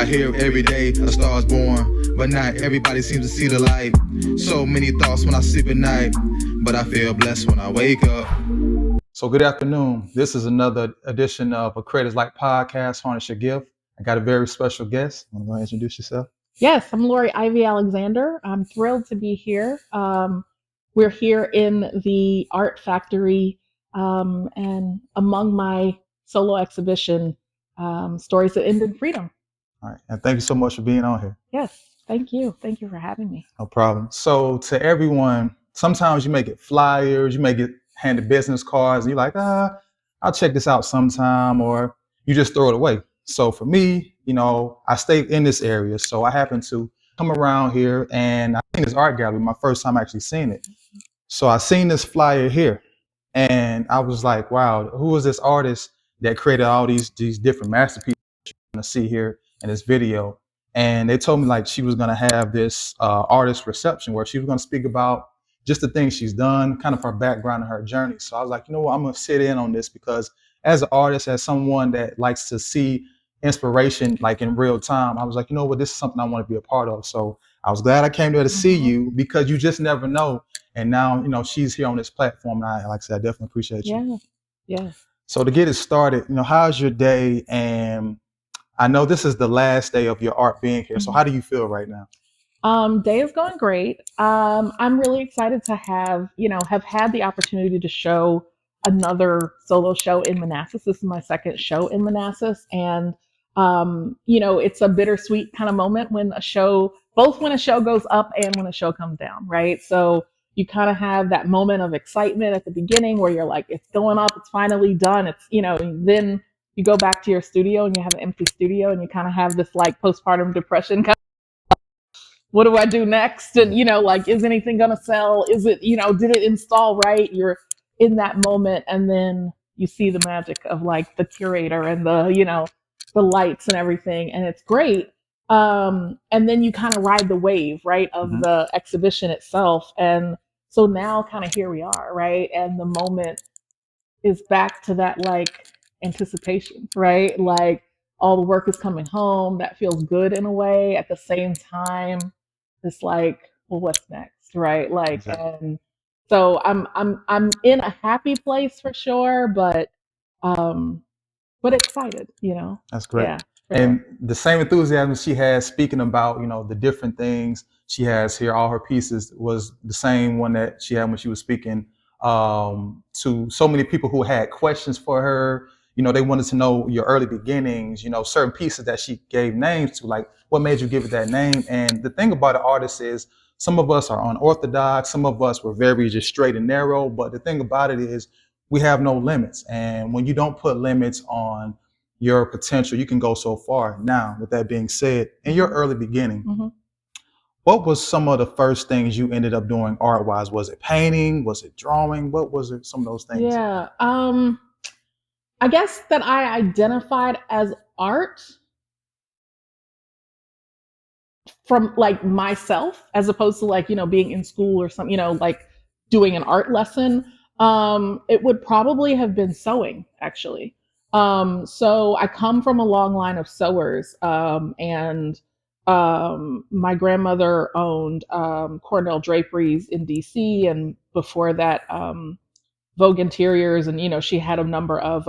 I hear every day a star is born, but not everybody seems to see the light. So many thoughts when I sleep at night, but I feel blessed when I wake up. So good afternoon. This is another edition of a Creators Like podcast, Harness Your Gift. I got a very special guest. Want to go ahead and introduce yourself? Yes, I'm Lory Ivey Alexander. I'm thrilled to be here. We're here in the Art Factory, and among my solo exhibition, Stories That End in Freedom. All right. And thank you so much for being on here. Yes, thank you. Thank you for having me. No problem. So to everyone, sometimes you may get flyers, you may get handed business cards, and you're like, I'll check this out sometime, or you just throw it away. So for me, I stay in this area. So I happen to come around here and I seen this art gallery, my first time actually seeing it. So I seen this flyer here and I was like, wow, who is this artist that created all these different masterpieces you're gonna see here in this video? And they told me like she was gonna have this artist reception where she was gonna speak about just the things she's done, kind of her background and her journey. So I was like, you know what, I'm gonna sit in on this because as an artist, as someone that likes to see inspiration like in real time, I was like, you know what, this is something I want to be a part of. So I was glad I came there to see you because you just never know. And now, she's here on this platform. And I, like I said, I definitely appreciate you. Yeah. So to get it started, how's your day? And I know this is the last day of your art being here. So how do you feel right now? Day is going great. I'm really excited to have had the opportunity to show another solo show in Manassas. This is my second show in Manassas. And it's a bittersweet kind of moment when a show goes up and when a show comes down, right? So you kind of have that moment of excitement at the beginning where you're like, it's going up, it's finally done. It's, and then you go back to your studio and you have an empty studio and you kind of have this like postpartum depression kind of, what do I do next? And, is anything going to sell? Is it, did it install right? You're in that moment. And then you see the magic of like the curator and the lights and everything, and it's great. And then you kind of ride the wave, right, of the exhibition itself. And so now kind of here we are, right? And the moment is back to that like anticipation, right? Like all the work is coming home. That feels good in a way. At the same time, it's like, well, what's next, right? Like, exactly. And so I'm in a happy place for sure, but excited, That's great. Yeah, and sure. The same enthusiasm she has speaking about, the different things she has here, all her pieces, was the same one that she had when she was speaking to so many people who had questions for her. They wanted to know your early beginnings, certain pieces that she gave names to, like what made you give it that name. And the thing about an artist is some of us are unorthodox, some of us were very just straight and narrow. But the thing about it is we have no limits. And when you don't put limits on your potential, you can go so far. Now, with that being said, in your early beginning, what was some of the first things you ended up doing art-wise? Was it painting? Was it drawing? What was it? Some of those things? Yeah. I guess that I identified as art from like myself, as opposed to like, being in school or something, like doing an art lesson. It would probably have been sewing, actually. So I come from a long line of sewers, and my grandmother owned Cornell Draperies in DC, and before that, Vogue Interiors, and she had a number of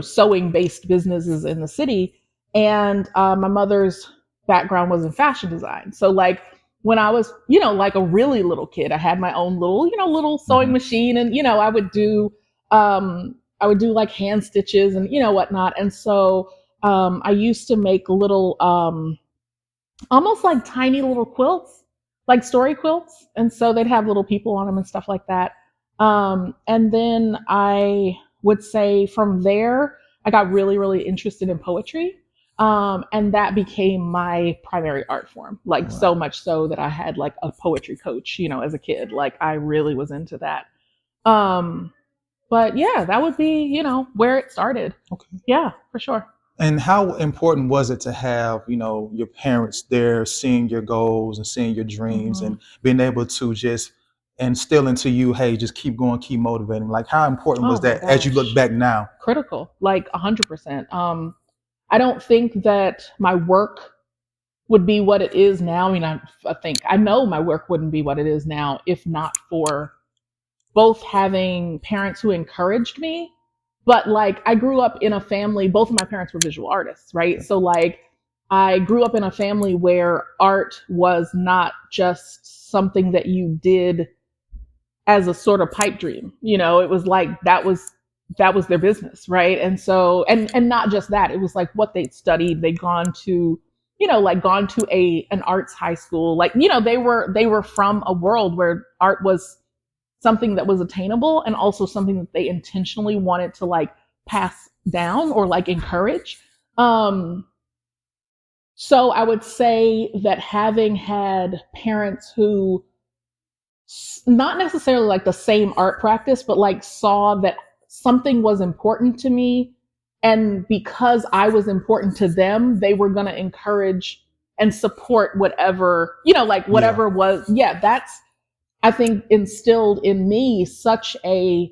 sewing based businesses in the city. And my mother's background was in fashion design. So like when I was, like a really little kid, I had my own little sewing machine, and I would do like hand stitches and whatnot. And so I used to make little almost like tiny little quilts, like story quilts, and so they'd have little people on them and stuff like that. And then I would say from there I got really, really interested in poetry. And that became my primary art form, like so much so that I had like a poetry coach, as a kid. Like I really was into that. But yeah, that would be, where it started. Okay. Yeah, for sure. And how important was it to have, your parents there seeing your goals and seeing your dreams and being able to just instill into you, hey, just keep going, keep motivating? Like how important was that as you look back now? Critical, like 100%. I don't think that my work would be what it is now. I mean, I know my work wouldn't be what it is now if not for both having parents who encouraged me, but like I grew up in a family, both of my parents were visual artists, right? So like I grew up in a family where art was not just something that you did as a sort of pipe dream. It was like that was their business, right? And so and not just that, it was like what they'd studied. They'd gone to, like gone to an arts high school. Like, they were from a world where art was something that was attainable and also something that they intentionally wanted to like pass down or like encourage. So I would say that having had parents who not necessarily like the same art practice, but like saw that something was important to me. And because I was important to them, they were going to encourage and support whatever, like whatever was, that's, I think, instilled in me such a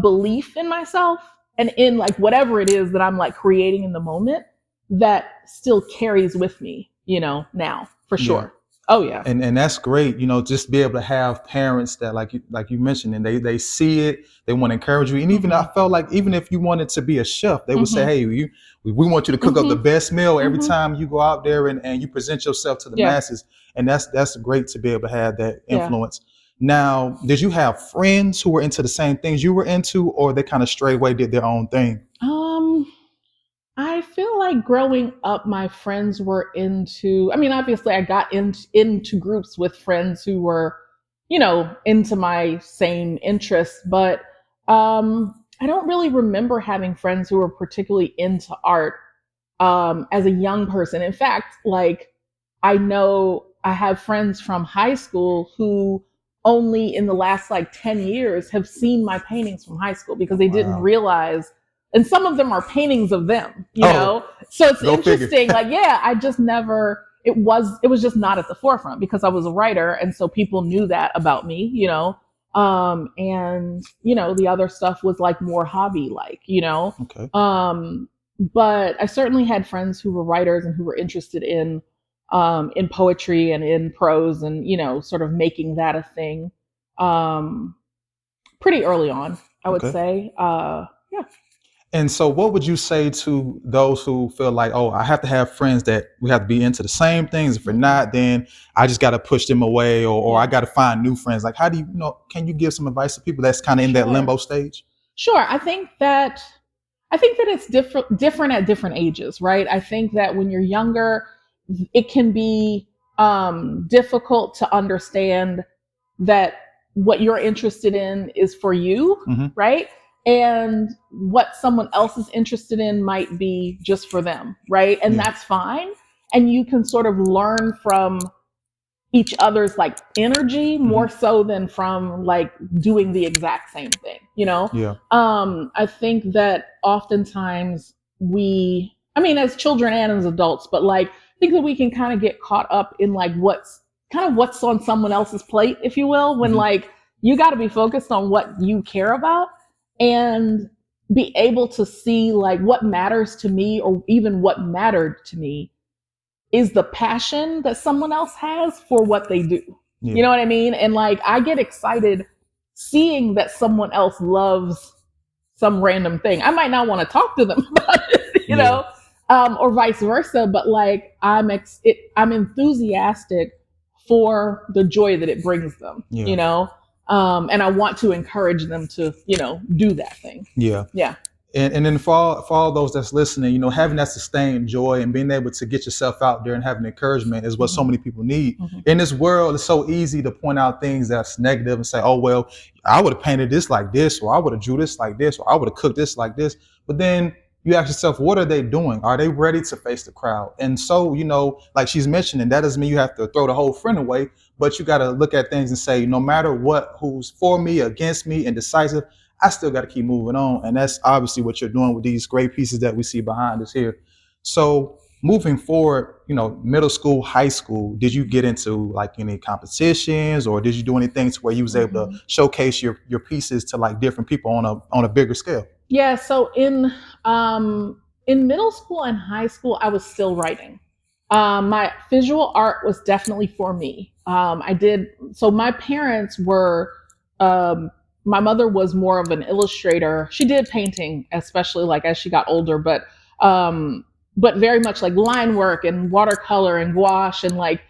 belief in myself and in like whatever it is that I'm like creating in the moment that still carries with me, now for sure. Oh yeah. And that's great, just be able to have parents that like you mentioned, and they see it, they want to encourage you. And even I felt like even if you wanted to be a chef, they would say, hey, we want you to cook up the best meal every time you go out there and you present yourself to the masses. And that's great to be able to have that influence. Now, did you have friends who were into the same things you were into, or they kind of straight away did their own thing? I feel like growing up, my friends were into, I mean, obviously I got into groups with friends who were, into my same interests, but I don't really remember having friends who were particularly into art as a young person. In fact, like I know I have friends from high school who only in the last like 10 years have seen my paintings from high school because they didn't realize. And some of them are paintings of them, know? So it's interesting. Like, I just never, it was just not at the forefront because I was a writer. And so people knew that about me, and, the other stuff was like more hobby, like, Okay. But I certainly had friends who were writers and who were interested in poetry and in prose and, sort of making that a thing, pretty early on, I would say. And so what would you say to those who feel like, oh, I have to have friends that we have to be into the same things. If we're not, then I just got to push them away or I got to find new friends. Like, how do can you give some advice to people that's kind of in that limbo stage? Sure. I think that it's different at different ages, right? I think that when you're younger, it can be difficult to understand that what you're interested in is for you, right? And what someone else is interested in might be just for them, right? And that's fine. And you can sort of learn from each other's like energy more so than from like doing the exact same thing, I think that oftentimes as children and as adults, but like I think that we can kind of get caught up in like what's on someone else's plate, if you will, when like you got to be focused on what you care about and be able to see like what matters to me or even what mattered to me is the passion that someone else has for what they do. You know what I mean? And like, I get excited seeing that someone else loves some random thing. I might not want to talk to them about it, you know, or vice versa, but like I'm enthusiastic for the joy that it brings them, you know? And I want to encourage them to, do that thing. Yeah. And then for all those that's listening, having that sustained joy and being able to get yourself out there and having encouragement is what so many people need. In this world, it's so easy to point out things that's negative and say, oh, well, I would have painted this like this, or I would have drew this like this, or I would have cooked this like this. But then you ask yourself, what are they doing? Are they ready to face the crowd? And so, like she's mentioning, that doesn't mean you have to throw the whole friend away, but you got to look at things and say, no matter who's for me, against me, indecisive, I still got to keep moving on. And that's obviously what you're doing with these great pieces that we see behind us here. So moving forward, middle school, high school, did you get into like any competitions or did you do anything to where you was able to showcase your pieces to like different people on a bigger scale? Yeah. So in In middle school and high school, I was still writing. My visual art was definitely for me. So my parents were, um, my mother was more of an illustrator. She did painting, especially like as she got older, but very much like line work and watercolor and gouache and like,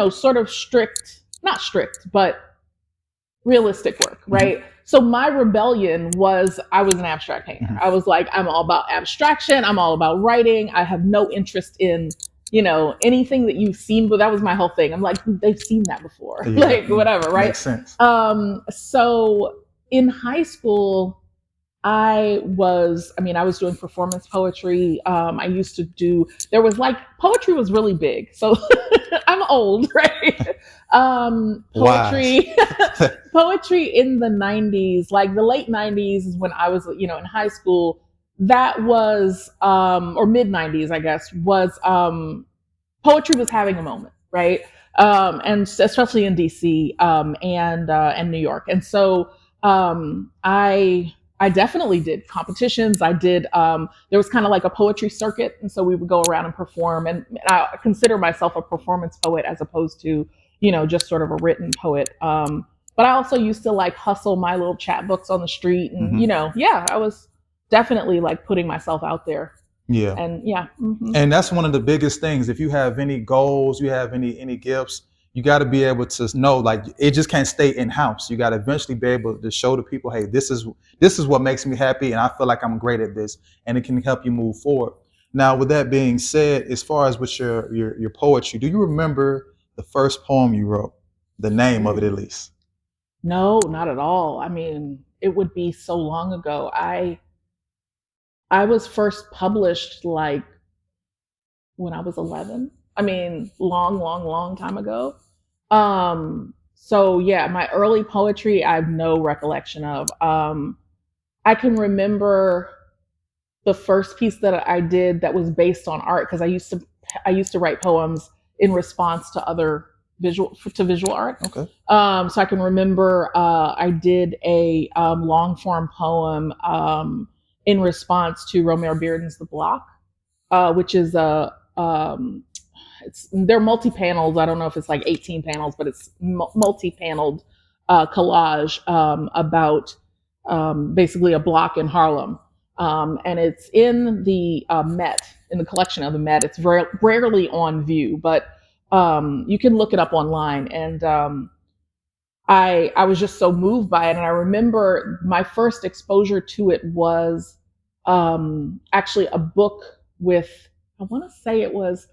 sort of strict, not strict, but realistic work, right? So my rebellion was I was an abstract painter. I was like, I'm all about abstraction. I'm all about writing. I have no interest in, anything that you've seen, but that was my whole thing. I'm like, they've seen that before, like whatever, right? Makes sense. So in high school, I was doing performance poetry. There was like, poetry was really big. So I'm old, right? Poetry, poetry in the 90s, like the late 90s is when I was, in high school. That was, or mid 90s, I guess, was, poetry was having a moment, right? And especially in DC, and New York. And so, I definitely did competitions. I did, there was kind of like a poetry circuit. And so we would go around and perform. And I consider myself a performance poet as opposed to, just sort of a written poet. But I also used to like hustle my little chapbooks on the street. And, I was definitely like putting myself out there. Yeah. And And that's one of the biggest things. If you have any goals, you have any gifts, you got to be able to know, like, it just can't stay in house. You got to eventually be able to show the people, hey, this is what makes me happy, and I feel like I'm great at this, and it can help you move forward. Now, with that being said, as far as with your poetry, do you remember the first poem you wrote? The name of it, at least. No, not at all. I mean, it would be so long ago. I was first published like when I was 11. I mean, long time ago. So yeah, my early poetry, I have no recollection of. I can remember the first piece that I did that was based on art, because I used to write poems in response to other visual art. Okay. So I can remember I did a long form poem in response to Romare Bearden's The Block, which is they're multi-panels. I don't know if it's like 18 panels, but it's multi-paneled collage about basically a block in Harlem. And it's in the Met, in the collection of the Met. It's very rarely on view, but you can look it up online. And I was just so moved by it. And I remember my first exposure to it was actually a book with, I want to say it was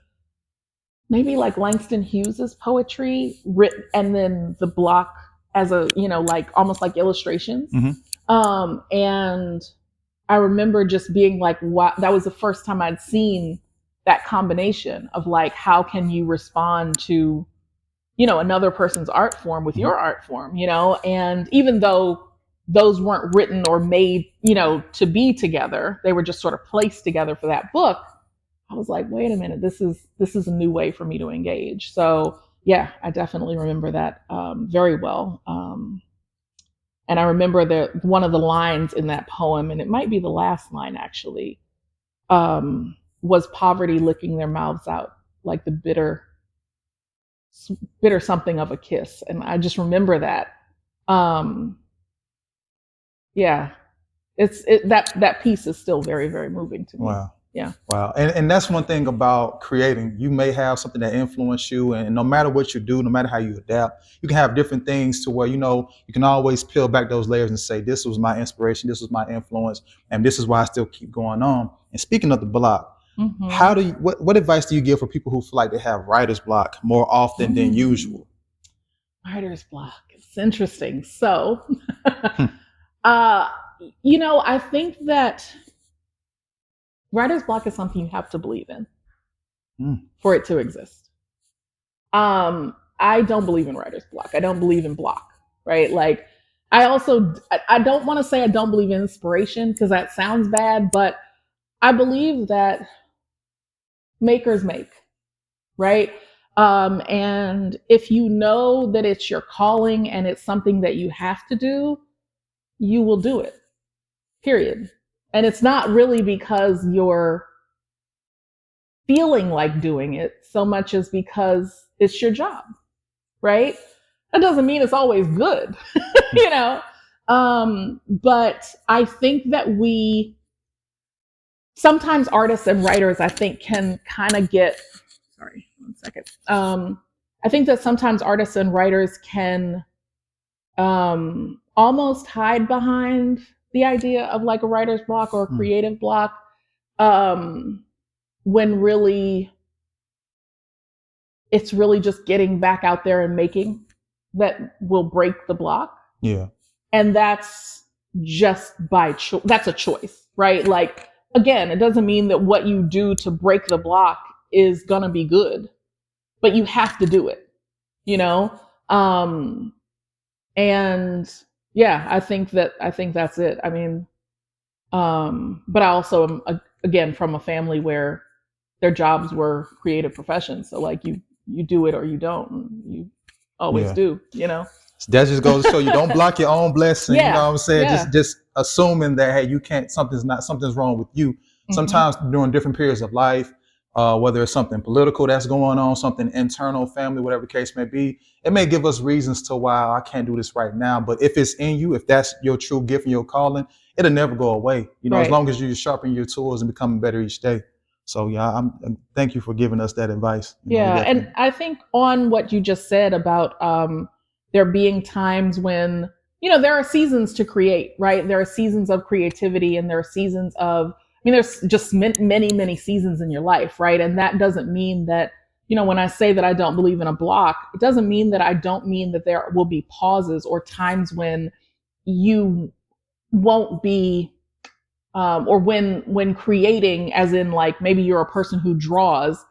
maybe like Langston Hughes's poetry written, and then the block as a, like almost like illustrations. And I remember just being like, wow, that was the first time I'd seen that combination of like, how can you respond to, another person's art form with your art form, and even though those weren't written or made, to be together, they were just sort of placed together for that book. I was like, wait a minute, this is a new way for me to engage. So yeah, I definitely remember that very well. And I remember that one of the lines in that poem, and it might be the last line actually, was poverty licking their mouths out like the bitter something of a kiss. And I just remember that. Yeah, that piece is still very, very moving to me. Wow. Yeah. Wow. And that's one thing about creating. You may have something that influenced you, and no matter what you do, no matter how you adapt, you can have different things to where, you can always peel back those layers and say, this was my inspiration, this was my influence, and this is why I still keep going on. And speaking of the block, what advice do you give for people who feel like they have writer's block more often than usual? Writer's block. It's interesting. So, I think that writer's block is something you have to believe in for it to exist. I don't believe in writer's block. I don't believe in block, right? Like, I don't want to say I don't believe in inspiration, because that sounds bad, but I believe that makers make, right? And if you know that it's your calling and it's something that you have to do, you will do it, period. And it's not really because you're feeling like doing it so much as because it's your job, right? That doesn't mean it's always good, you know? But I think that sometimes artists and writers, I think, can kind of get, sorry, one second. I think that sometimes artists and writers can almost hide behind the idea of like a writer's block or a creative block, when really it's really just getting back out there and making that will break the block. Yeah. And that's just by choice. That's a choice, right? Like, again, it doesn't mean that what you do to break the block is gonna be good, but you have to do it, you know? And yeah, I think that's it. I mean, but I also am, again, from a family where their jobs were creative professions. So like you do it or you don't. You always do, you know? That just goes to show you don't block your own blessing. Yeah. You know what I'm saying? Yeah. Just assuming that, hey, you can't, something's wrong with you. Sometimes during different periods of life, whether it's something political that's going on, something internal, family, whatever the case may be, it may give us reasons to why I can't do this right now. But if it's in you, if that's your true gift and your calling, it'll never go away. You know, as long as you sharpen your tools and becoming better each day. So yeah, I'm thank you for giving us that advice. Yeah, and I think on what you just said about there being times when, you know, there are seasons to create, right? There are seasons of creativity, and there are seasons of, I mean, there's just many seasons in your life, right? And that doesn't mean that, you know, when I say that I don't believe in a block, it doesn't mean that I don't mean that there will be pauses or times when you won't be, or when creating, as in like maybe you're a person who draws,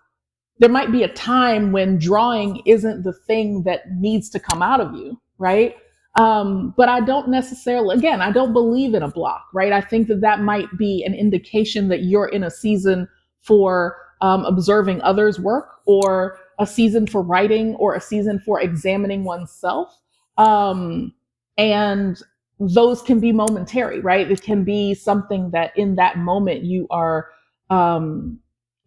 there might be a time when drawing isn't the thing that needs to come out of you, right? But I don't necessarily, again, I don't believe in a block, right? I think that might be an indication that you're in a season for observing others' work, or a season for writing, or a season for examining oneself. And those can be momentary, right? It can be something that in that moment you are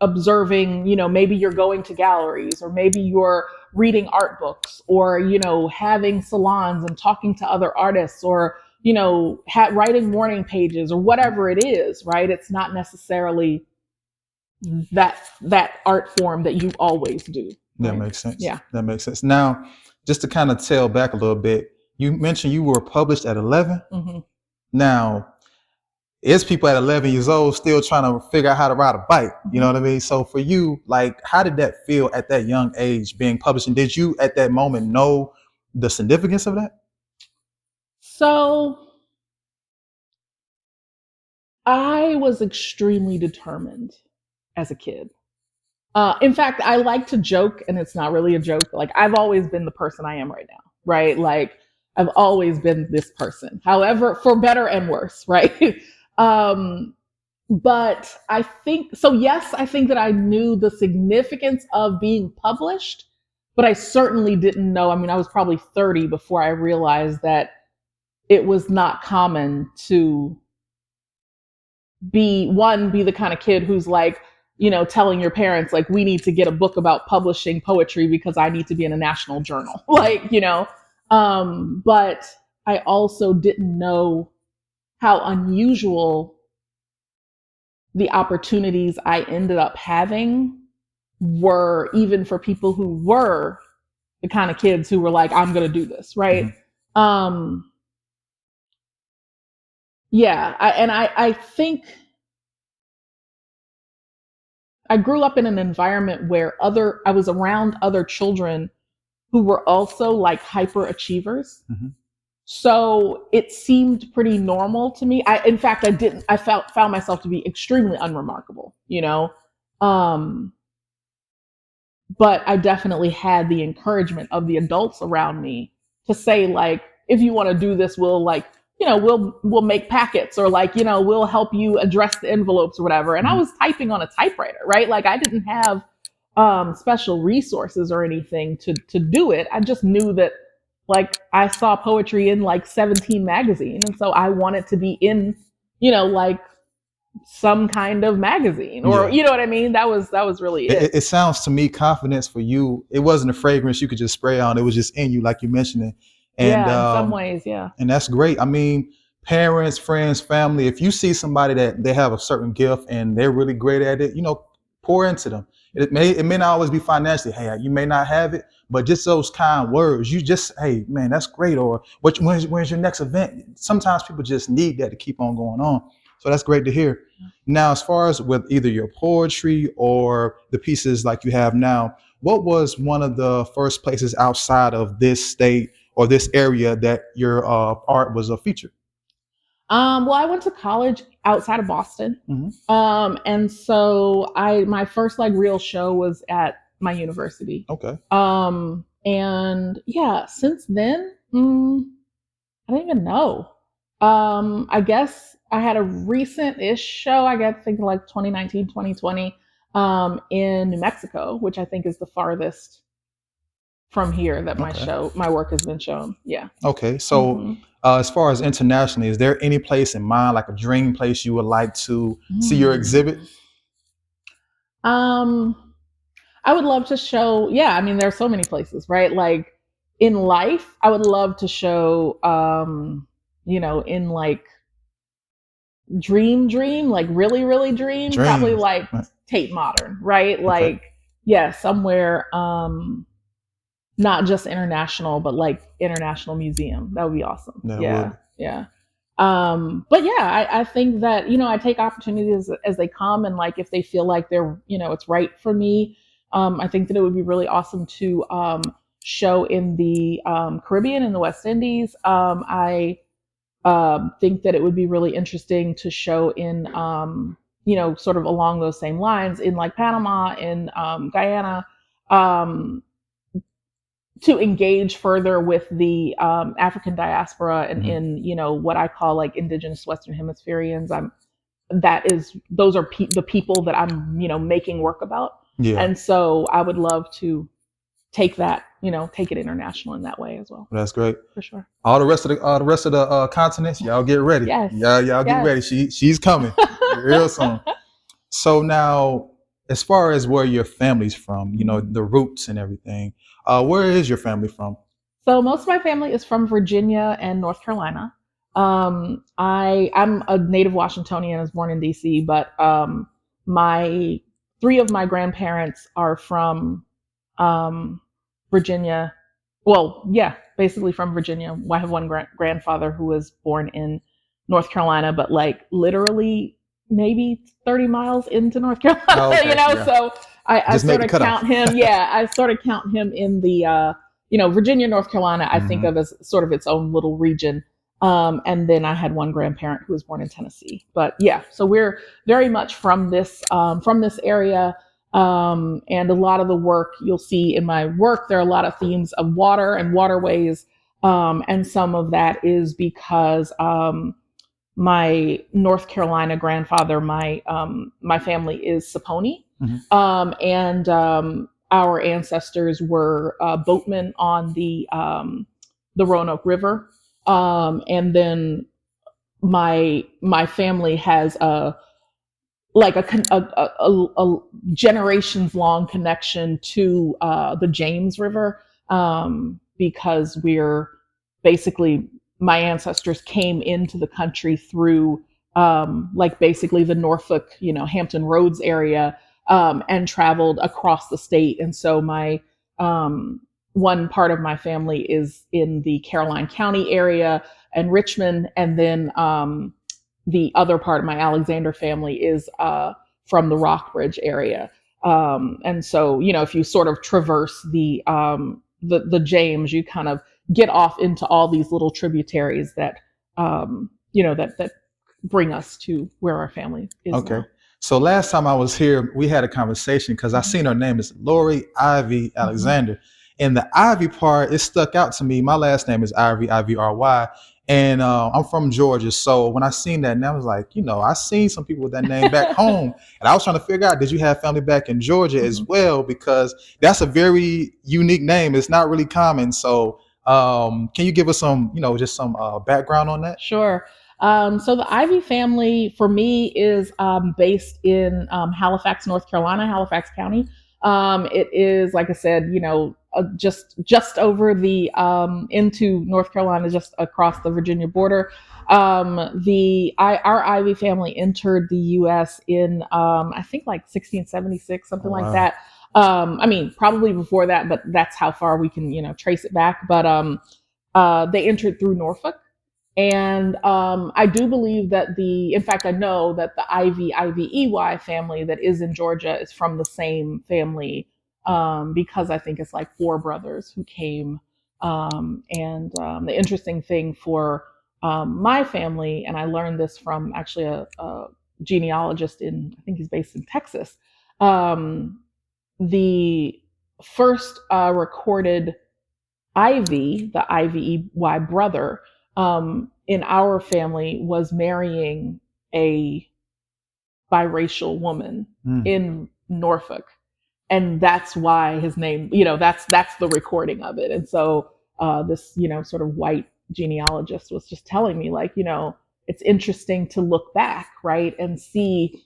observing, you know, maybe you're going to galleries, or maybe you're reading art books, or, you know, having salons and talking to other artists, or, you know, writing morning pages, or whatever it is, right? It's not necessarily that art form that you always do. That right? makes sense. Yeah. That makes sense. Now, just to kind of tail back a little bit, you mentioned you were published at 11. Mm-hmm. Now, it's people at 11 years old still trying to figure out how to ride a bike. You know what I mean? So for you, like, how did that feel at that young age being published? And did you at that moment know the significance of that? So I was extremely determined as a kid. In fact, I like to joke, and it's not really a joke. Like, I've always been the person I am right now, right? Like, I've always been this person, however, for better and worse, right? But I think, so yes, I think that I knew the significance of being published, but I certainly didn't know. I mean, I was probably 30 before I realized that it was not common to be the kind of kid who's like, you know, telling your parents, like, we need to get a book about publishing poetry because I need to be in a national journal. Like, you know, but I also didn't know how unusual the opportunities I ended up having were, even for people who were the kind of kids who were like, I'm going to do this. Right. Mm-hmm. Yeah. I think I grew up in an environment where I was around other children who were also like hyperachievers. Mm-hmm. So it seemed pretty normal to me. I found myself to be extremely unremarkable, you know? But I definitely had the encouragement of the adults around me to say, like, if you want to do this, we'll, like, you know, we'll make packets, or, like, you know, we'll help you address the envelopes or whatever. And I was typing on a typewriter, right? Like, I didn't have special resources or anything to do it. I just knew that, like, I saw poetry in like 17 magazine. And so I wanted to be in, you know, like some kind of magazine, or you know what I mean. That was really it. It sounds to me, confidence for you, it wasn't a fragrance you could just spray on. It was just in you, like you mentioned it. And in some ways, yeah. And that's great. I mean, parents, friends, family, if you see somebody that they have a certain gift and they're really great at it, pour into them. It may not always be financially. Hey, you may not have it, but just those kind words. You just, hey, man, that's great. Or when's your next event? Sometimes people just need that to keep on going on. So that's great to hear. Now, as far as with either your poetry or the pieces like you have now, what was one of the first places outside of this state or this area that your art was featured? Well, I went to college outside of Boston. Mm-hmm. And so my first like real show was at my university. Okay. And yeah, since then, I don't even know. I guess I had a recent-ish show, I think like 2019, 2020, in New Mexico, which I think is the farthest from here that my work has been shown. Yeah. Okay. So as far as internationally, is there any place in mind, like a dream place you would like to see your exhibit? I would love to show, I mean, there are so many places, right? Like in life, I would love to show, in like dream, like really, really dream, probably like Tate Modern, right? Like, somewhere, not just international, but like international museum. That would be awesome. Yeah. But yeah, I think that, I take opportunities as they come, and like, if they feel like they're, it's right for me. I think that it would be really awesome to show in the Caribbean and the West Indies. I think that it would be really interesting to show in, sort of along those same lines in like Panama, in Guyana, to engage further with the African diaspora and in, what I call like indigenous Western Hemispherians. Those are the people that I'm, making work about. Yeah. And so I would love to take that, take it international in that way as well. That's great. For sure. All the rest of the continents, y'all get ready. Yes. Y'all get ready. She's coming real soon. So now, as far as where your family's from, the roots and everything, where is your family from? So most of my family is from Virginia and North Carolina. I'm a native Washingtonian. I was born in DC, but three of my grandparents are from Virginia. Well, basically from Virginia. I have one grandfather who was born in North Carolina, but like literally maybe 30 miles into North Carolina, okay, so I sort of count him. I sort of count him in the, Virginia, North Carolina, I think of as sort of its own little region. And then I had one grandparent who was born in Tennessee, but so we're very much from this area. And a lot of the work you'll see in my work, there are a lot of themes of water and waterways. And some of that is because, my North Carolina grandfather, my family is Saponi. And our ancestors were boatmen on the Roanoke River. And then my family has a generations long connection to the James River, because we're basically, my ancestors came into the country through basically the Norfolk, Hampton Roads area, and traveled across the state. And so my one part of my family is in the Caroline County area and Richmond, and then the other part of my Alexander family is from the Rockbridge area. And so, if you sort of traverse the James, you kind of get off into all these little tributaries that, that bring us to where our family is. Okay. Now. So last time I was here, we had a conversation because I seen her name is Lory Ivey Alexander. And the Ivy part, it stuck out to me. My last name is Ivy, Ivry. And I'm from Georgia. So when I seen that, and I was like, I seen some people with that name back home. And I was trying to figure out, did you have family back in Georgia as well? Because that's a very unique name. It's not really common. So can you give us some, just some background on that? Sure. So the Ivy family for me is based in Halifax, North Carolina, Halifax County. It is, like I said, just over the into North Carolina, just across the Virginia border. Our Ivy family entered the U.S. in I think like 1676, something Oh, like wow. that. I mean, probably before that, but that's how far we can trace it back. But they entered through Norfolk. And I do believe that in fact, I know that the Ivey family that is in Georgia is from the same family because I think it's like four brothers who came. The interesting thing for my family, and I learned this from actually a genealogist I think he's based in Texas. The first recorded Ivy, the Ivey brother, in our family was marrying a biracial woman in Norfolk, and that's why his name, that's the recording of it. And so this, sort of white genealogist was just telling me, like, it's interesting to look back, right, and see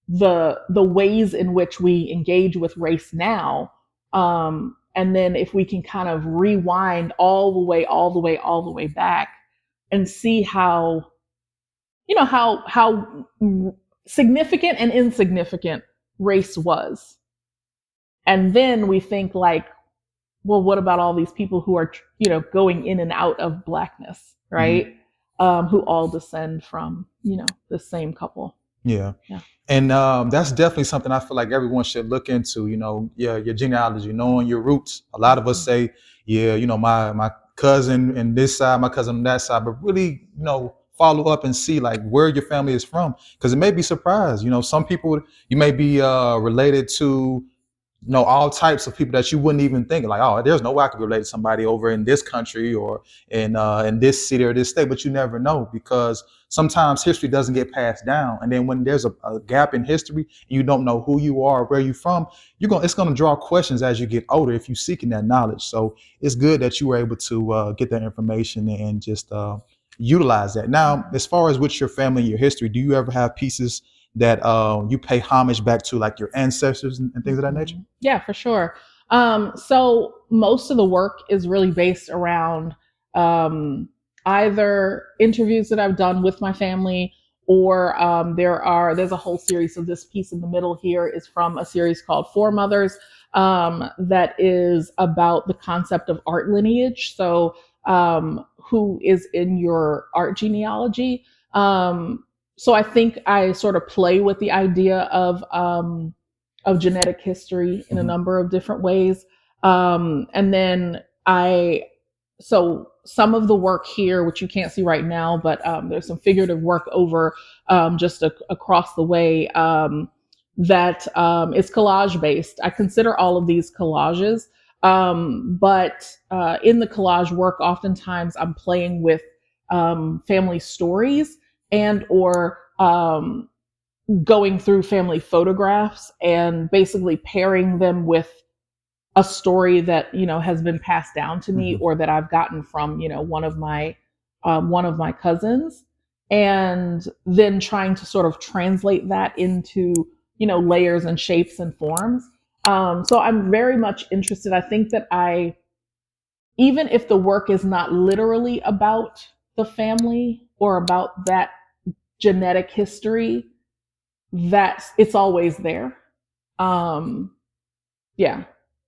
the ways in which we engage with race now. And then if we can kind of rewind all the way back and see how, how significant and insignificant race was. And then we think like, well, what about all these people who are, going in and out of blackness, right? Who all descend from, the same couple. Yeah. Yeah. And that's definitely something I feel like everyone should look into, your genealogy, knowing your roots. A lot of us say, yeah, my cousin and this side, my cousin on that side, but really, follow up and see like where your family is from. Because it may be surprised, some people, you may be related to all types of people that you wouldn't even think like, oh, there's no way I could relate to somebody over in this country or in this city or this state, but you never know because sometimes history doesn't get passed down. And then when there's a gap in history, and you don't know who you are, where you're from, it's going to draw questions as you get older if you're seeking that knowledge. So it's good that you were able to get that information and just utilize that. Now, as far as with your family, your history, do you ever have pieces that you pay homage back to, like your ancestors and things of that nature? Yeah, for sure. So most of the work is really based around either interviews that I've done with my family, or there's a whole series. So this piece in the middle here is from a series called Foremothers, that is about the concept of art lineage. So who is in your art genealogy? So I think I sort of play with the idea of genetic history in a number of different ways. And then so some of the work here, which you can't see right now, but there's some figurative work over just across the way that is collage based. I consider all of these collages, but in the collage work, oftentimes I'm playing with family stories and or going through family photographs and basically pairing them with a story that has been passed down to me or that I've gotten from one of my cousins, and then trying to sort of translate that into layers and shapes and forms. So I'm very much interested. I think that even if the work is not literally about the family or about that genetic history, that it's always there. Yeah,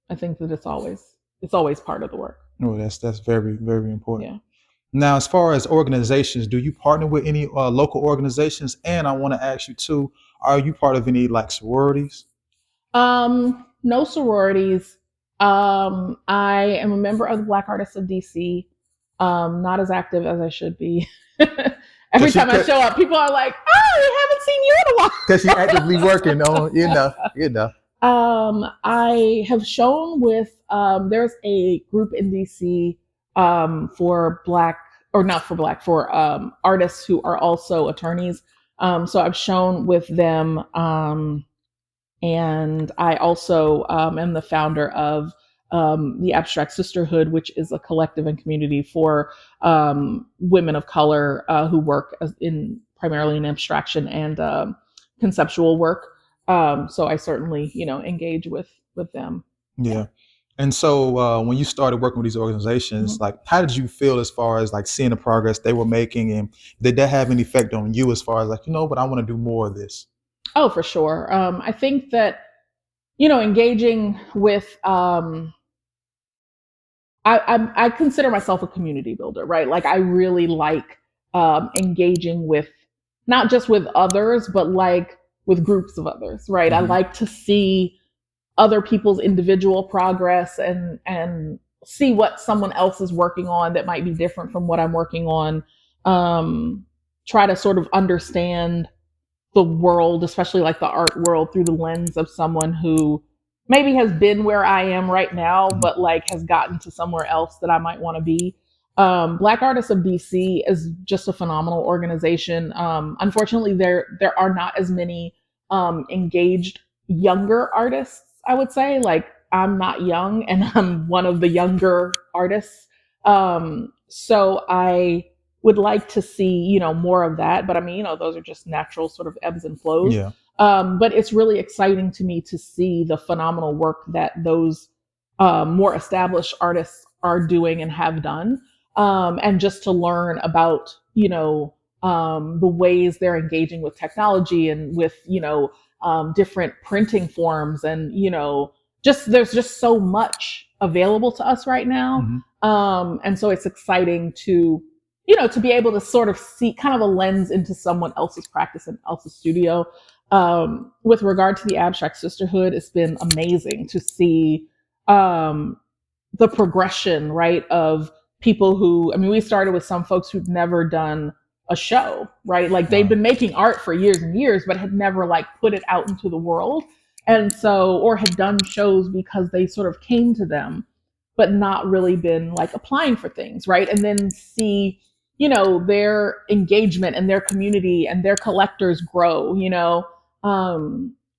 I think that it's always part of the work. Oh, that's very, very important. Yeah. Now, as far as organizations, do you partner with any local organizations? And I want to ask you too, are you part of any like sororities? No sororities. I am a member of the Black Artists of DC. Not as active as I should be. Every time I show up, people are like, "Oh, we haven't seen you in a while." Because you're actively working on, I have shown with there's a group in DC for artists who are also attorneys. So I've shown with them, and I also am the founder of the Abstract Sisterhood, which is a collective and community for women of color who work primarily in abstraction and conceptual work. So I certainly, engage with them. Yeah. And so when you started working with these organizations, like how did you feel as far as like seeing the progress they were making, and did that have an effect on you as far as like, but I want to do more of this? Oh, for sure. I think that, engaging with, I consider myself a community builder, right? Like I really like engaging with, not just with others, but like with groups of others, right? I like to see other people's individual progress and see what someone else is working on that might be different from what I'm working on. Try to sort of understand the world, especially like the art world, through the lens of someone who maybe has been where I am right now, but like has gotten to somewhere else that I might want to be. Black Artists of DC is just a phenomenal organization. Unfortunately, there are not as many engaged younger artists, I would say. Like I'm not young and I'm one of the younger artists. So I would like to see, more of that. But I mean, those are just natural sort of ebbs and flows. Yeah. But it's really exciting to me to see the phenomenal work that those more established artists are doing and have done. And just to learn about, the ways they're engaging with technology and with, different printing forms and, there's just so much available to us right now. And so it's exciting to, to be able to sort of see kind of a lens into someone else's practice and else's studio. With regard to the Abstract Sisterhood, it's been amazing to see the progression, right, of people who, we started with some folks who'd never done a show, right? Like they'd been making art for years and years, but had never like put it out into the world. And so, or had done shows because they sort of came to them, but not really been like applying for things, right? And then see, their engagement and their community and their collectors grow,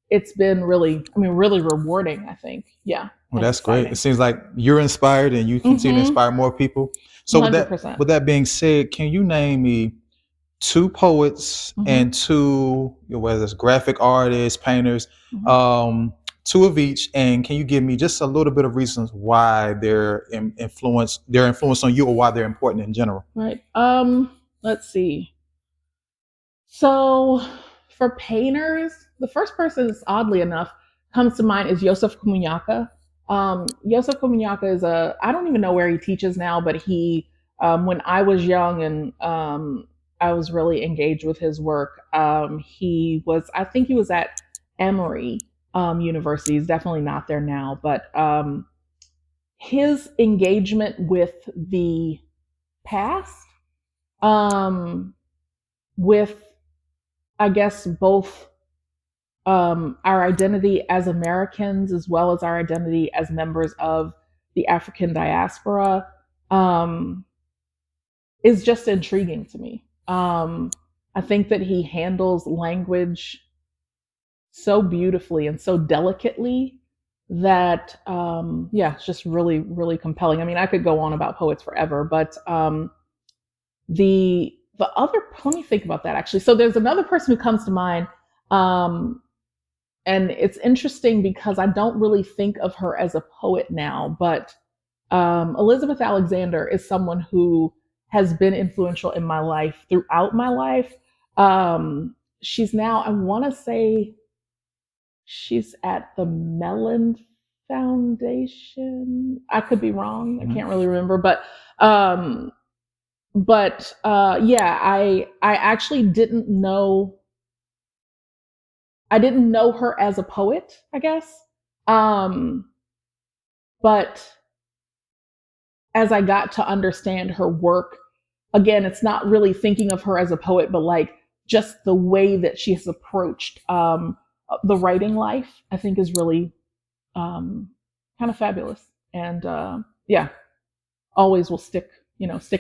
it's been really, really rewarding, I think. Yeah. Well, that's great. It seems like you're inspired and you continue to inspire more people. So with that being said, can you name me 2 poets and 2, whether it's graphic artists, painters, 2 of each, and can you give me just a little bit of reasons why their influence on you or why they're important in general? Right. Let's see. So for painters, the first person, oddly enough, comes to mind is Joseph Kumunyaka. Joseph Kumunyaka is I don't even know where he teaches now, but he, when I was young and I was really engaged with his work, I think he was at Emory University. He's definitely not there now, but his engagement with the past, with, I guess, both our identity as Americans as well as our identity as members of the African diaspora, is just intriguing to me. I think that he handles language so beautifully and so delicately that, it's just really, really compelling. I could go on about poets forever, but the other, let me think about that actually. So there's another person who comes to mind, and it's interesting because I don't really think of her as a poet now, but Elizabeth Alexander is someone who has been influential in my life throughout my life. She's now, I want to say, she's at the Mellon Foundation. I could be wrong. I can't really remember, but I actually didn't know. I didn't know her as a poet, I guess. But as I got to understand her work, again, it's not really thinking of her as a poet, but like just the way that she has approached the writing life, I think is really kind of fabulous. And always will stick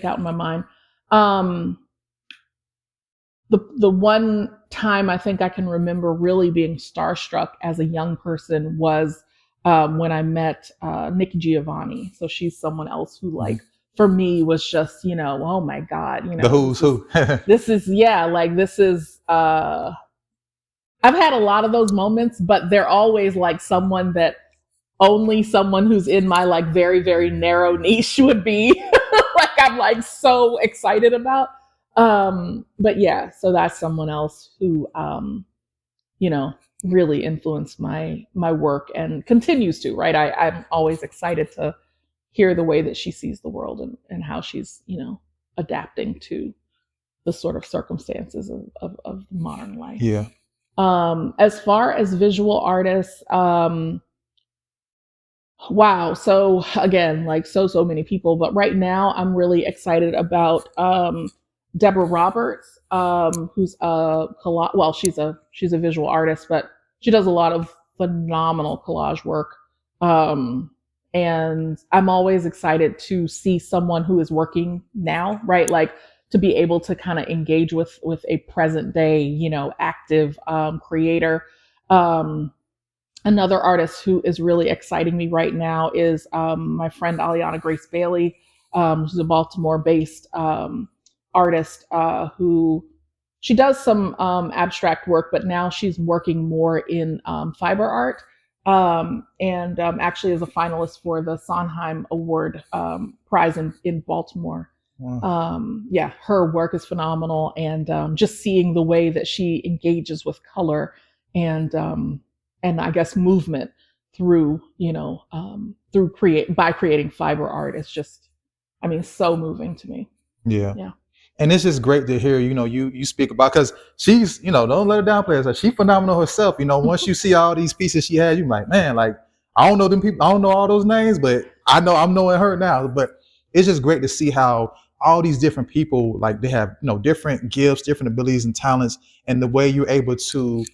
out in my mind. The one time I think I can remember really being starstruck as a young person was when I met Nikki Giovanni. So she's someone else who like for me was just, oh my God, The who's who. this is I've had a lot of those moments, but they're always like someone that only someone who's in my like very, very narrow niche would be like I'm like so excited about. But yeah, so that's someone else who really influenced my work and continues to, right? I'm always excited to hear the way that she sees the world and how she's, adapting to the sort of circumstances of modern life. Yeah. As far as visual artists, wow. So again, like so many people, but right now I'm really excited about Deborah Roberts, who's she's a visual artist, but she does a lot of phenomenal collage work. And I'm always excited to see someone who is working now, right? Like to be able to kind of engage with a present day, active creator. Another artist who is really exciting me right now is my friend Aliana Grace Bailey. She's a Baltimore-based artist who she does some abstract work, but now she's working more in fiber art, and actually is a finalist for the Sondheim Award prize in Baltimore. Wow. Her work is phenomenal, and just seeing the way that she engages with color and I guess movement through by creating fiber art is just, so moving to me. Yeah. Yeah. And it's just great to hear, you speak about, because she's, don't let her downplay herself. She's phenomenal herself. Once you see all these pieces she has, you're like, man, like, I don't know them people, I don't know all those names, but I'm knowing her now. But it's just great to see how all these different people, like they have, different gifts, different abilities and talents, and the way you're able to,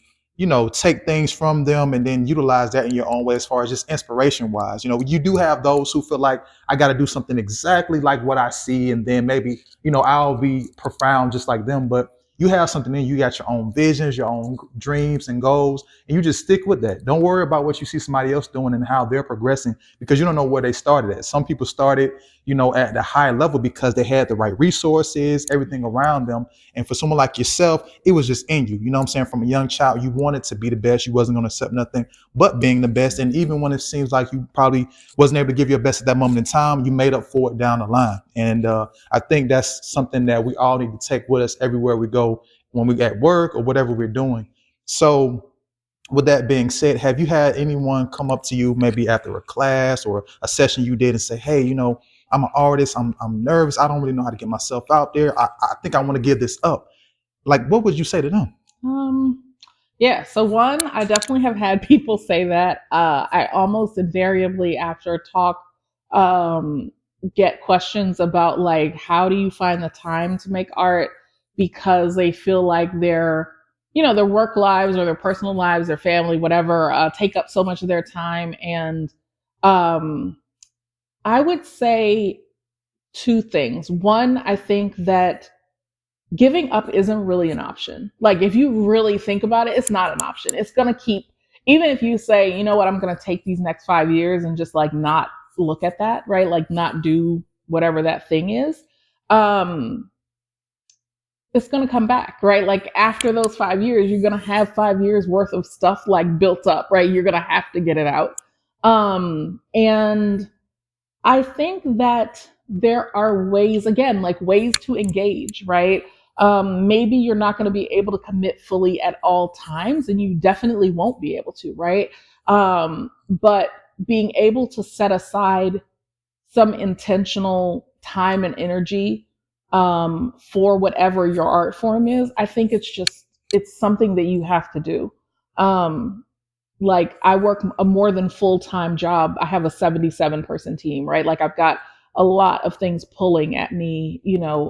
take things from them and then utilize that in your own way as far as just inspiration wise. You do have those who feel like I got to do something exactly like what I see, and then maybe, I'll be profound just like them. But you have something in you, got your own visions, your own dreams and goals, and you just stick with that. Don't worry about what you see somebody else doing and how they're progressing, because you don't know where they started at. Some people started, at the high level because they had the right resources, everything around them. And for someone like yourself, it was just in you. You know what I'm saying? From a young child, you wanted to be the best. You wasn't going to accept nothing but being the best. And even when it seems like you probably wasn't able to give your best at that moment in time, you made up for it down the line. And I think that's something that we all need to take with us everywhere we go, when we at work or whatever we're doing. So with that being said, have you had anyone come up to you maybe after a class or a session you did and say, hey, I'm an artist, I'm nervous, I don't really know how to get myself out there, I think I want to give this up? Like, what would you say to them? Yeah, so one, I definitely have had people say that. I almost invariably after a talk get questions about like, how do you find the time to make art? Because they feel like their work lives or their personal lives, their family, whatever, take up so much of their time. And I would say two things. One, I think that giving up isn't really an option. Like, if you really think about it, it's not an option. It's going to keep, even if you say, you know what, I'm going to take these next 5 years and just like not look at that, right? Like not do whatever that thing is. It's going to come back, right? Like after those 5 years, you're going to have 5 years worth of stuff like built up, right? You're going to have to get it out. And I think that there are ways, again, like ways to engage, right? Maybe you're not going to be able to commit fully at all times, and you definitely won't be able to, right? But being able to set aside some intentional time and energy for whatever your art form is, I think it's something that you have to do. Like I work a more than full-time job. I have a 77-person team, right? Like I've got a lot of things pulling at me.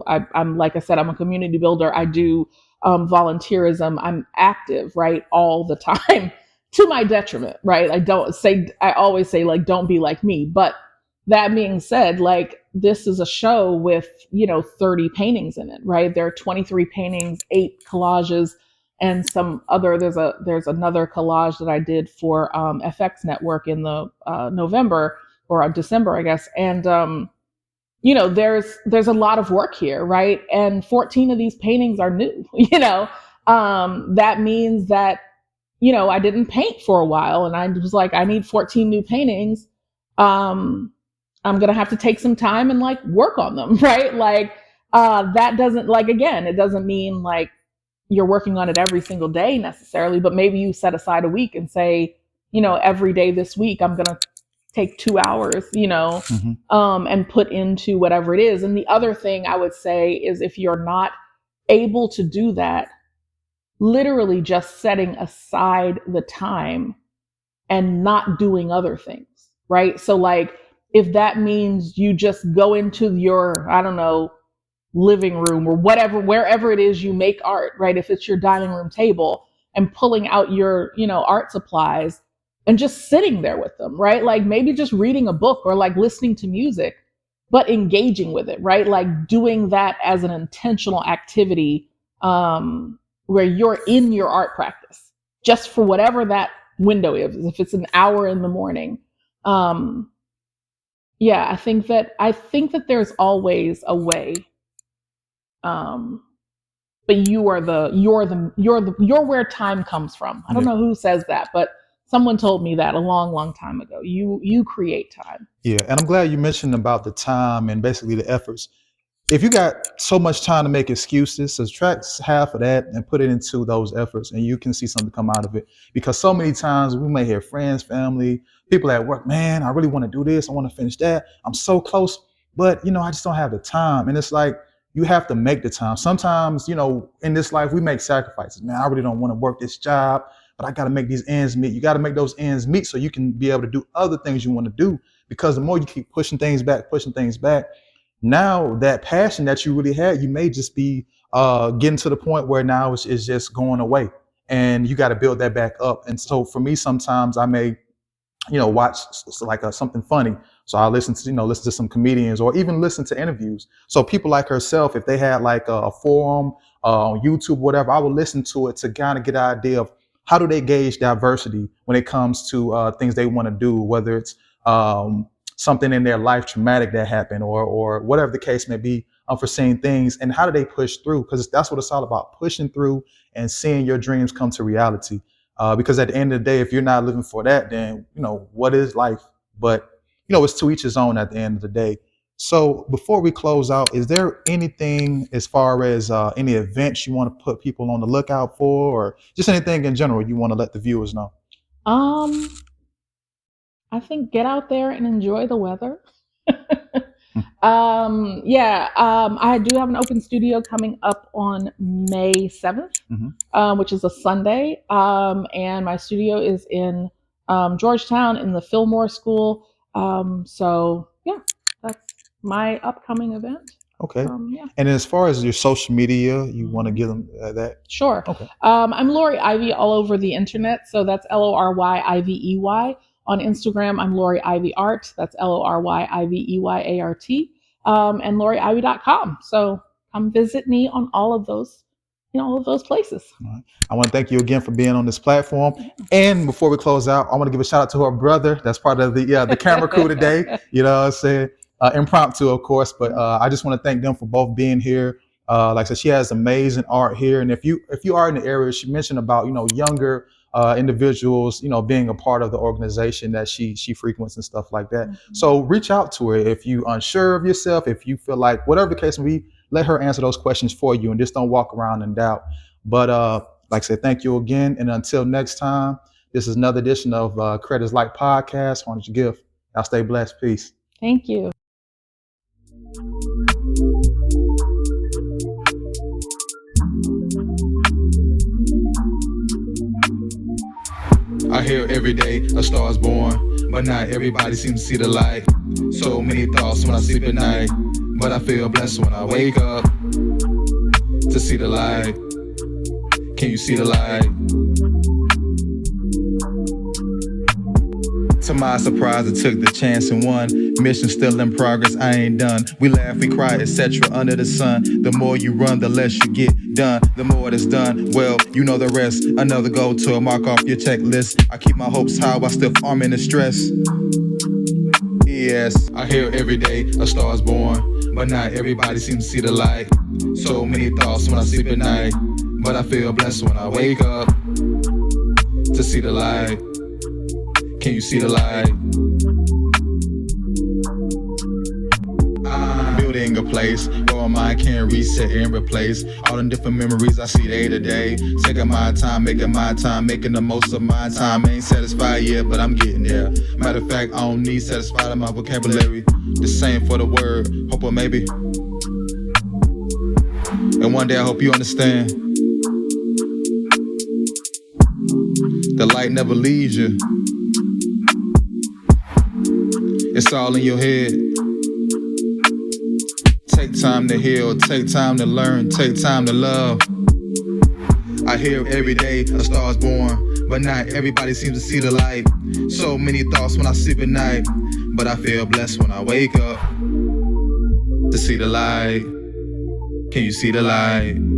I'm like I said, I'm a community builder. I do volunteerism. I'm active, right, all the time to my detriment, right? I always say like, don't be like me. But that being said, like this is a show with, 30 paintings in it, right? There are 23 paintings, 8 collages, and some other. There's another collage that I did for FX Network in the November or December, I guess. And there's a lot of work here, right? And 14 of these paintings are new. That means that I didn't paint for a while, and I was like, I need 14 new paintings. I'm gonna have to take some time and like work on them, right? Like that doesn't, like, again, it doesn't mean like you're working on it every single day necessarily, but maybe you set aside a week and say, every day this week I'm gonna take 2 hours, and put into whatever it is. And the other thing I would say is, if you're not able to do that, literally just setting aside the time and not doing other things, right? So like, if that means you just go into your, I don't know, living room or whatever, wherever it is you make art, right? If it's your dining room table, and pulling out your, art supplies and just sitting there with them, right? Like maybe just reading a book or like listening to music, but engaging with it, right? Like doing that as an intentional activity, where you're in your art practice, just for whatever that window is. If it's an hour in the morning, I think that there's always a way. But you're where time comes from. I don't know who says that, but someone told me that a long, long time ago. You create time. Yeah, and I'm glad you mentioned about the time and basically the efforts. If you got so much time to make excuses, subtract half of that and put it into those efforts, and you can see something come out of it. Because so many times we may hear friends, family, people at work, man, I really want to do this. I want to finish that. I'm so close, but I just don't have the time. And it's like, you have to make the time. Sometimes, in this life, we make sacrifices. Man, I really don't want to work this job, but I got to make these ends meet. You got to make those ends meet so you can be able to do other things you want to do. Because the more you keep pushing things back, now that passion that you really had, you may just be getting to the point where now it's just going away, and you got to build that back up. And so for me, sometimes I may, watch like something funny. So I listen to some comedians, or even listen to interviews. So people like herself, if they had like a forum on YouTube, whatever, I would listen to it to kind of get an idea of how do they gauge diversity when it comes to things they want to do, whether it's something in their life traumatic that happened, or whatever the case may be, unforeseen things, and how do they push through? Because that's what it's all about, pushing through and seeing your dreams come to reality. Because at the end of the day, if you're not living for that, then what is life? But it's to each his own at the end of the day. So before we close out, is there anything as far as any events you want to put people on the lookout for, or just anything in general you want to let the viewers know? I think get out there and enjoy the weather. I do have an open studio coming up on May 7th, which is a Sunday. And my studio is in Georgetown in the Fillmore School. That's my upcoming event. Okay. And as far as your social media, you want to give them that? Sure. Okay. I'm Lory Ivey all over the internet. So that's LoryIveyArt. On Instagram, I'm Lory Ivey Art. That's LoryIveyArt. And LoryIvey.com. So come visit me on all of those places. All right. I want to thank you again for being on this platform. And before we close out, I want to give a shout out to her brother. That's part of the camera crew today. I said impromptu, of course, but I just want to thank them for both being here. Like I said, she has amazing art here. And if you are in the area, she mentioned about, younger individuals, being a part of the organization that she frequents and stuff like that. So reach out to her if you unsure of yourself, if you feel like whatever the case may be, let her answer those questions for you, and just don't walk around in doubt. But like I said, thank you again. And until next time, this is another edition of Credits Light Podcast. Why don't you give? Y'all stay blessed. Peace. Thank you. I hear every day a star is born, but not everybody seems to see the light. So many thoughts when I sleep at night, but I feel blessed when I wake up to see the light. Can you see the light? To my surprise, I took the chance and won. Mission still in progress, I ain't done. We laugh, we cry, etc. under the sun. The more you run, the less you get done. The more that's done, well, you know the rest. Another goal to mark off your checklist. I keep my hopes high while still farming the stress. Yes, I hear every day a star is born, but not everybody seems to see the light. So many thoughts when I sleep at night, but I feel blessed when I wake up to see the light. Can you see the light? I'm building a place where my mind can reset and replace all the different memories I see day to day. Taking my time, making the most of my time. Ain't satisfied yet, but I'm getting there. Matter of fact, I don't need satisfied in my vocabulary. The same for the word, hope or maybe. And one day I hope you understand. The light never leaves you. It's all in your head. Take time to heal, take time to learn, take time to love. I hear every day a star is born, but not everybody seems to see the light. So many thoughts when I sleep at night, but I feel blessed when I wake up to see the light. Can you see the light?